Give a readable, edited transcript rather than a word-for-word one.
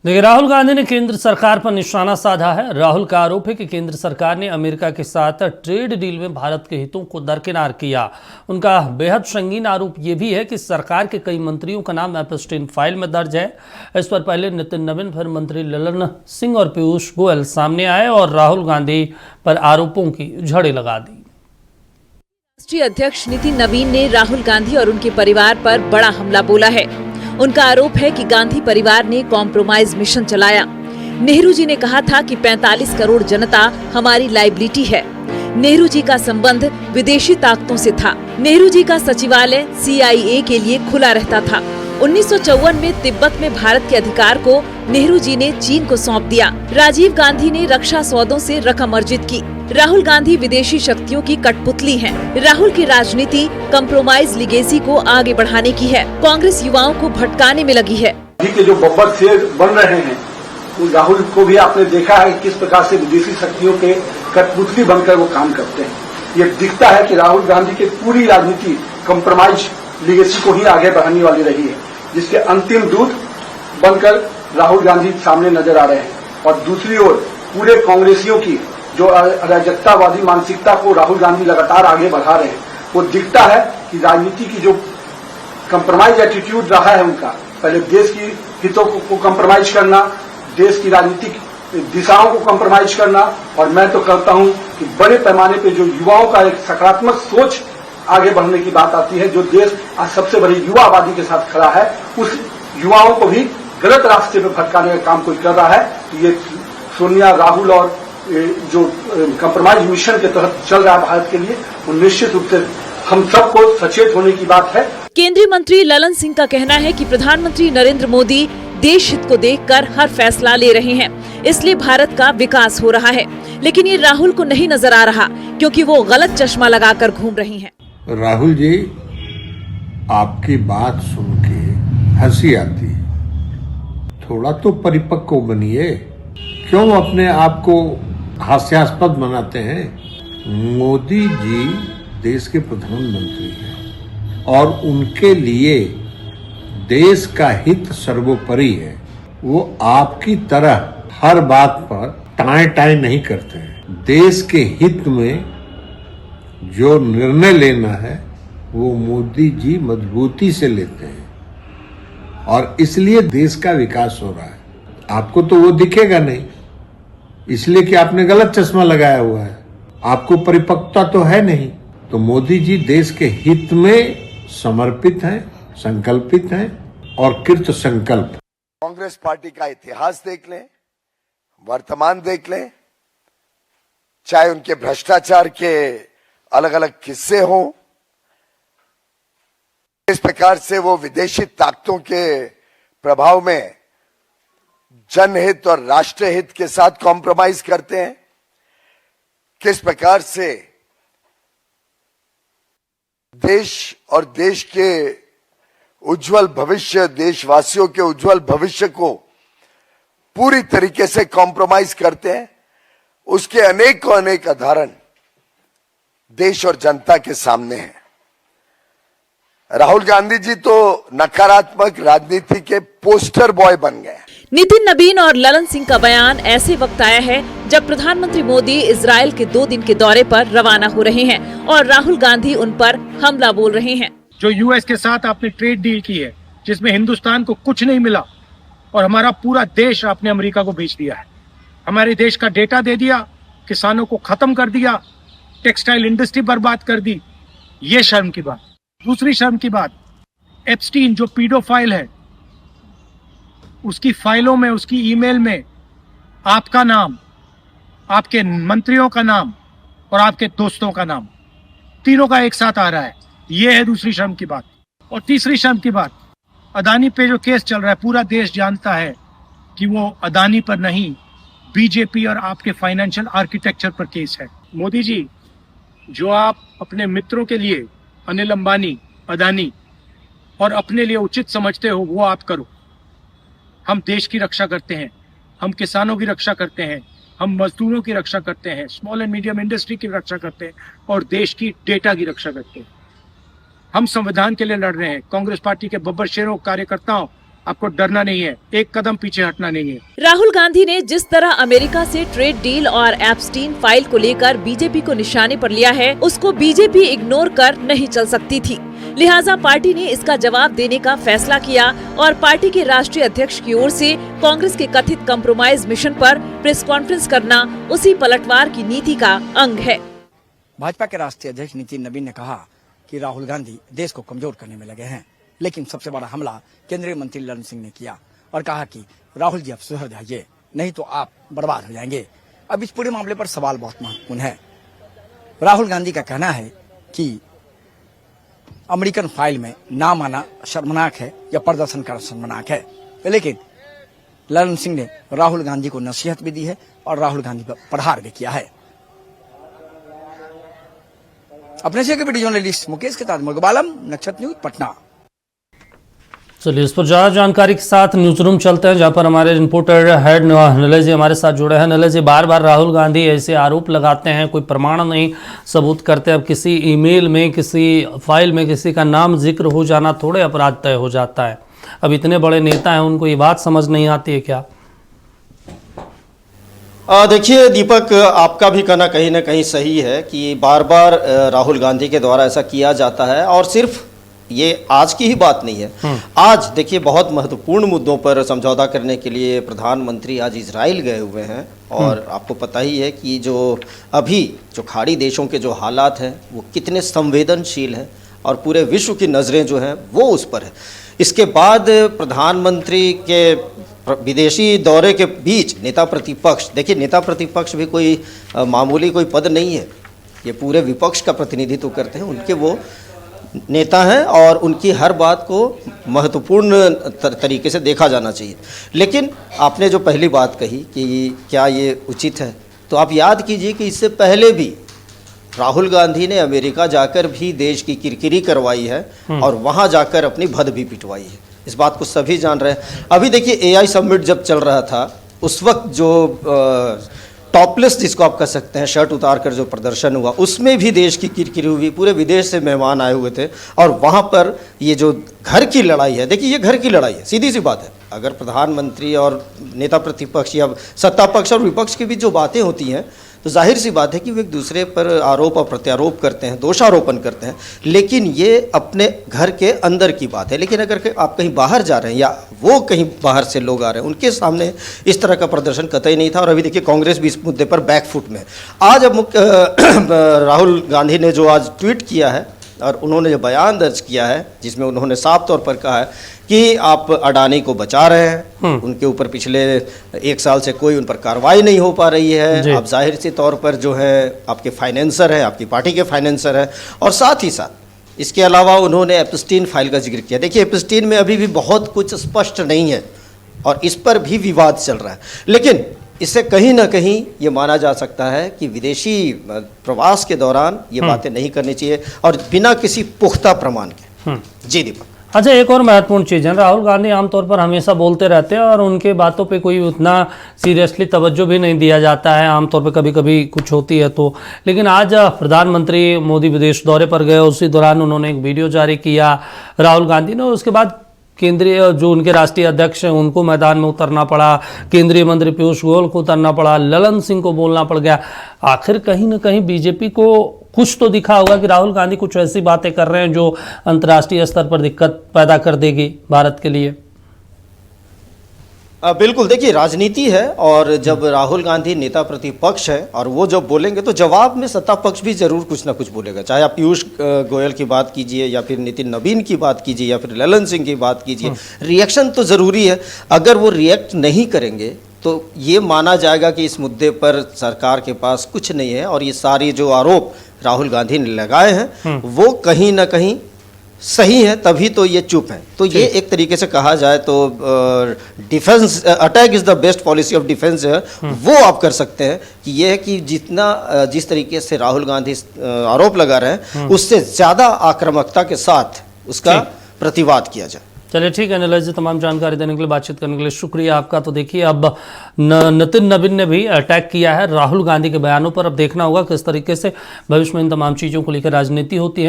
देखिए, राहुल गांधी ने केंद्र सरकार पर निशाना साधा है। राहुल का आरोप है कि केंद्र सरकार ने अमेरिका के साथ ट्रेड डील में भारत के हितों को दरकिनार किया। उनका बेहद संगीन आरोप यह भी है कि सरकार के कई मंत्रियों का नाम एपस्टीन फाइल में दर्ज है। इस पर पहले नितिन नवीन, फिर मंत्री ललन सिंह और पीयूष गोयल सामने आए और राहुल गांधी पर आरोपों की झड़ी लगा दी। राष्ट्रीय अध्यक्ष नितिन नवीन ने राहुल गांधी और उनके परिवार पर बड़ा हमला बोला है। उनका आरोप है कि गांधी परिवार ने कॉम्प्रोमाइज मिशन चलाया। नेहरू जी ने कहा था कि 45 करोड़ जनता हमारी लायबिलिटी है। नेहरू जी का संबंध विदेशी ताकतों से था। नेहरू जी का सचिवालय CIA के लिए खुला रहता था। 1954 में तिब्बत में भारत के अधिकार को नेहरू जी ने चीन को सौंप दिया। राजीव गांधी ने रक्षा सौदों से रकम अर्जित की। राहुल गांधी विदेशी शक्तियों की कठपुतली हैं। राहुल की राजनीति कंप्रोमाइज लिगेसी को आगे बढ़ाने की है। कांग्रेस युवाओं को भटकाने में लगी है। के जो बब्बर शेर बन रहे हैं, तो राहुल को भी आपने देखा है किस प्रकार से विदेशी शक्तियों के कठपुतली बनकर वो काम करते हैं। ये दिखता है कि राहुल गांधी की पूरी राजनीति कंप्रोमाइज लिगेसी को ही आगे बढ़ाने वाली रही है, जिसके अंतिम दूत बनकर राहुल गांधी सामने नजर आ रहे हैं। और दूसरी ओर पूरे कांग्रेसियों की जो अराजकतावादी मानसिकता को राहुल गांधी लगातार आगे बढ़ा रहे हैं, वो दिखता है कि राजनीति की जो कंप्रोमाइज एटीट्यूड रहा है उनका, पहले देश की हितों को कंप्रोमाइज करना, देश की राजनीतिक दिशाओं को कंप्रोमाइज करना, और मैं तो कहता हूं कि बड़े पैमाने पे जो युवाओं का एक सकारात्मक सोच आगे बढ़ने की बात आती है, जो देश आज सबसे बड़ी युवा आबादी के साथ खड़ा है, उस युवाओं को भी गलत रास्ते पे भटकाने का काम कोई कर रहा है। तो ये सोनिया, राहुल और जो कंप्रोमाइज मिशन के तहत चल रहा है भारत के लिए, वो निश्चित रूप से हम सबको सचेत होने की बात है। केंद्रीय मंत्री ललन सिंह का कहना है कि प्रधानमंत्री नरेंद्र मोदी देश हित को देखकर हर फैसला ले रहे हैं, इसलिए भारत का विकास हो रहा है। लेकिन ये राहुल को नहीं नजर आ रहा, क्योंकि वो गलत चश्मा लगाकर घूम रही हैं। राहुल जी, आपकी बात सुन के हंसी आती है। थोड़ा तो परिपक्व बनिए। क्यों अपने आप को हास्यास्पद बनाते हैं? मोदी जी देश के प्रधानमंत्री हैं और उनके लिए देश का हित सर्वोपरि है। वो आपकी तरह हर बात पर टाएं टाएं नहीं करते हैं। देश के हित में जो निर्णय लेना है वो मोदी जी मजबूती से लेते हैं, और इसलिए देश का विकास हो रहा है। आपको तो वो दिखेगा नहीं, इसलिए कि आपने गलत चश्मा लगाया हुआ है। आपको परिपक्वता तो है नहीं। तो मोदी जी देश के हित में समर्पित हैं, संकल्पित हैं और कृत संकल्प। कांग्रेस पार्टी का इतिहास देख लें, वर्तमान देख लें, चाहे उनके भ्रष्टाचार के अलग अलग किस्से हों, इस प्रकार से वो विदेशी ताकतों के प्रभाव में जनहित और राष्ट्र हित के साथ कॉम्प्रोमाइज करते हैं, किस प्रकार से देश और देश के उज्जवल भविष्य, देशवासियों के उज्जवल भविष्य को पूरी तरीके से कॉम्प्रोमाइज करते हैं, उसके अनेक उदाहरण देश और जनता के सामने हैं। राहुल गांधी जी तो नकारात्मक राजनीति के पोस्टर बॉय बन गए। नितिन नवीन और ललन सिंह का बयान ऐसे वक्त आया है जब प्रधानमंत्री मोदी इजराइल के 2 दिन के दौरे पर रवाना हो रहे हैं और राहुल गांधी उन पर हमला बोल रहे हैं। जो यूएस के साथ आपने ट्रेड डील की है, जिसमें हिंदुस्तान को कुछ नहीं मिला और हमारा पूरा देश आपने अमेरिका को बेच दिया है। हमारे देश का डेटा दे दिया, किसानों को खत्म कर दिया, टेक्सटाइल इंडस्ट्री बर्बाद कर दी। ये शर्म की बात। दूसरी शर्म की बात, एप्स्टीन जो पीडोफाइल है, उसकी फाइलों में, उसकी ईमेल में आपका नाम, आपके मंत्रियों का नाम और आपके दोस्तों का नाम, तीनों का एक साथ आ रहा है। ये है दूसरी शर्म की बात। और तीसरी शर्म की बात, अदानी पे जो केस चल रहा है, पूरा देश जानता है कि वो अदानी पर नहीं, बीजेपी और आपके फाइनेंशियल आर्किटेक्चर पर केस है। मोदी जी, जो आप अपने मित्रों के लिए अनिल अंबानी, अदानी और अपने लिए उचित समझते हो, वो आप करो। हम देश की रक्षा करते हैं, हम किसानों की रक्षा करते हैं, हम मजदूरों की रक्षा करते हैं, स्मॉल एंड मीडियम इंडस्ट्री की रक्षा करते हैं और देश की डेटा की रक्षा करते हैं। हम संविधान के लिए लड़ रहे हैं। कांग्रेस पार्टी के बब्बर शेरों कार्यकर्ताओं आपको डरना नहीं है, एक कदम पीछे हटना नहीं है। राहुल गांधी ने जिस तरह अमेरिका से ट्रेड डील और एप्स्टीन फाइल को लेकर बीजेपी को निशाने पर लिया है, उसको बीजेपी इग्नोर कर नहीं चल सकती थी। लिहाजा पार्टी ने इसका जवाब देने का फैसला किया और पार्टी के राष्ट्रीय अध्यक्ष की ओर से कांग्रेस के कथित कंप्रोमाइज मिशन पर प्रेस कॉन्फ्रेंस करना उसी पलटवार की नीति का अंग है। भाजपा के राष्ट्रीय अध्यक्ष नितिन नवीन ने कहा कि राहुल गांधी देश को कमजोर करने में लगे हैं, लेकिन सबसे बड़ा हमला केंद्रीय मंत्री ललन सिंह ने किया और कहा कि राहुल जी आप सुधर जाइए, नहीं तो आप बर्बाद हो जाएंगे। अब इस पूरे मामले पर सवाल बहुत महत्वपूर्ण है। राहुल गांधी का कहना है कि अमेरिकन फाइल में नाम आना शर्मनाक है या प्रदर्शन करना शर्मनाक है, लेकिन ललन सिंह ने राहुल गांधी को नसीहत भी दी है और राहुल गांधी पर प्रहार भी किया है। अपने से वीडियो जर्नलिस्ट मुकेश के साथ मुर्गबालम, नक्षत्र न्यूज, पटना। चलिए इस पर ज्यादा जानकारी के साथ न्यूज रूम चलते हैं, जहां पर हमारे रिपोर्टर हेड नलय जी हमारे साथ जुड़े हैं। नलय जी, बार बार राहुल गांधी ऐसे आरोप लगाते हैं, कोई प्रमाण नहीं सबूत करते। अब किसी ईमेल में, किसी फाइल में किसी का नाम जिक्र हो जाना थोड़े अपराध तय हो जाता है। अब इतने बड़े नेता हैं, उनको ये बात समझ नहीं आती है क्या? देखिए दीपक, आपका भी कहना कहीं ना कहीं सही है कि बार बार राहुल गांधी के द्वारा ऐसा किया जाता है और सिर्फ ये आज की ही बात नहीं है। आज देखिए बहुत महत्वपूर्ण मुद्दों पर समझौता करने के लिए प्रधानमंत्री आज इजराइल गए हुए हैं और आपको पता ही है कि जो अभी जो खाड़ी देशों के जो हालात हैं वो कितने संवेदनशील हैं और पूरे विश्व की नज़रें जो हैं वो उस पर है। इसके बाद प्रधानमंत्री के विदेशी दौरे के बीच नेता प्रतिपक्ष, देखिए नेता प्रतिपक्ष भी कोई मामूली कोई पद नहीं है, ये पूरे विपक्ष का प्रतिनिधित्व करते हैं, उनके वो नेता हैं और उनकी हर बात को महत्वपूर्ण तरीके से देखा जाना चाहिए। लेकिन आपने जो पहली बात कही कि क्या ये उचित है, तो आप याद कीजिए कि इससे पहले भी राहुल गांधी ने अमेरिका जाकर भी देश की किरकिरी करवाई है और वहाँ जाकर अपनी भद भी पिटवाई है। इस बात को सभी जान रहे हैं। अभी देखिए एआई समिट जब चल रहा था उस वक्त जो टॉपलेस जिसको आप कह सकते हैं, शर्ट उतार कर जो प्रदर्शन हुआ, उसमें भी देश की किरकिरी हुई, पूरे विदेश से मेहमान आए हुए थे और वहाँ पर ये जो घर की लड़ाई है, देखिए ये घर की लड़ाई है, सीधी सी बात है। अगर प्रधानमंत्री और नेता प्रतिपक्ष या सत्ता पक्ष और विपक्ष की भी जो बातें होती हैं तो जाहिर सी बात है कि वो एक दूसरे पर आरोप और प्रत्यारोप करते हैं, दोषारोपण करते हैं, लेकिन ये अपने घर के अंदर की बात है। लेकिन अगर आप कहीं बाहर जा रहे हैं या वो कहीं बाहर से लोग आ रहे हैं, उनके सामने इस तरह का प्रदर्शन कतई नहीं था। और अभी देखिए कांग्रेस भी इस मुद्दे पर बैकफुट में है। आज अब राहुल गांधी ने जो आज ट्वीट किया है और उन्होंने जो बयान दर्ज किया है जिसमें उन्होंने साफ तौर पर कहा है कि आप अडानी को बचा रहे हैं, उनके ऊपर पिछले 1 साल से कोई उन पर कार्रवाई नहीं हो पा रही है, आप जाहिर सी तौर पर जो है आपके फाइनेंसर हैं, आपकी पार्टी के फाइनेंसर हैं। और साथ ही साथ इसके अलावा उन्होंने एप्स्टीन फाइल का जिक्र किया। देखिए एप्स्टीन में अभी भी बहुत कुछ स्पष्ट नहीं है और इस पर भी विवाद चल रहा है, लेकिन इससे कहीं ना कहीं ये माना जा सकता है कि विदेशी प्रवास के दौरान ये बातें नहीं करनी चाहिए और बिना किसी पुख्ता प्रमाण के। जी दीपक। अच्छा, एक और महत्वपूर्ण चीज़ है, राहुल गांधी आमतौर पर हमेशा बोलते रहते हैं और उनके बातों पे कोई उतना सीरियसली तवज्जो भी नहीं दिया जाता है, आमतौर पे कभी कभी कुछ होती है तो। लेकिन आज प्रधानमंत्री मोदी विदेश दौरे पर गए, उसी दौरान उन्होंने एक वीडियो जारी किया राहुल गांधी ने। उसके बाद केंद्रीय जो उनके राष्ट्रीय अध्यक्ष हैं उनको मैदान में उतरना पड़ा, केंद्रीय मंत्री पीयूष गोयल को उतरना पड़ा, ललन सिंह को बोलना पड़ गया। आखिर कहीं ना कहीं बीजेपी को कुछ तो दिखा होगा कि राहुल गांधी कुछ ऐसी बातें कर रहे हैं जो अंतर्राष्ट्रीय स्तर पर दिक्कत पैदा कर देगी भारत के लिए। बिल्कुल, देखिए राजनीति है और जब राहुल गांधी नेता प्रतिपक्ष है और वो जब बोलेंगे तो जवाब में सत्ता पक्ष भी जरूर कुछ ना कुछ बोलेगा। चाहे आप पीयूष गोयल की बात कीजिए या फिर नितिन नवीन की बात कीजिए या फिर ललन सिंह की बात कीजिए, रिएक्शन तो ज़रूरी है। अगर वो रिएक्ट नहीं करेंगे तो ये माना जाएगा कि इस मुद्दे पर सरकार के पास कुछ नहीं है और ये सारी जो आरोप राहुल गांधी ने लगाए हैं वो कहीं ना कहीं सही है, तभी तो ये चुप है। तो ये एक तरीके से कहा जाए तो defence attack is the best policy of defence है, वो आप कर सकते हैं कि ये है कि जिस तरीके से राहुल गांधी आरोप लगा रहे हैं उससे ज़्यादा आक्रामकता के साथ उसका प्रतिवाद किया जाए। चलिए ठीक है नीलज जी, तमाम जानकारी देने के लिए, बातचीत करने के लिए शुक्रिया आपका। तो देखिए अब नितिन नवीन ने भी अटैक किया है राहुल गांधी के बयानों पर। अब देखना होगा किस तरीके से भविष्य में इन तमाम चीज़ों को लेकर राजनीति होती है।